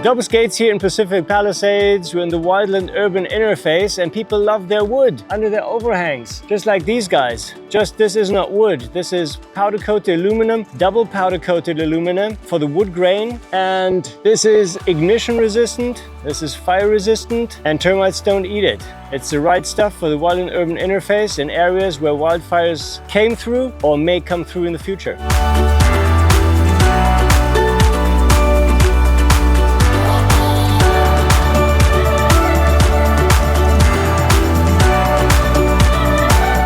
Globus Gates here in Pacific Palisades. We're in the wildland-urban interface, and people love their wood under their overhangs, just like these guys. Just this is not wood. This is powder-coated aluminum, double powder-coated aluminum for the wood grain. And this is ignition-resistant, this is fire-resistant, and termites don't eat it. It's the right stuff for the wildland-urban interface in areas where wildfires came through or may come through in the future.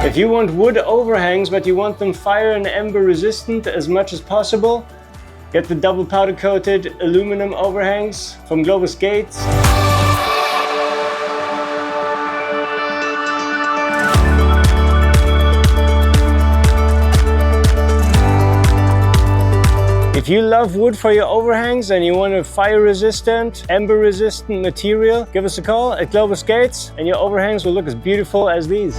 If you want wood overhangs, but you want them fire and ember resistant as much as possible, get the double powder coated aluminum overhangs from Globus Gates. If you love wood for your overhangs and you want a fire-resistant, ember-resistant material, give us a call at Globus Gates and your overhangs will look as beautiful as these.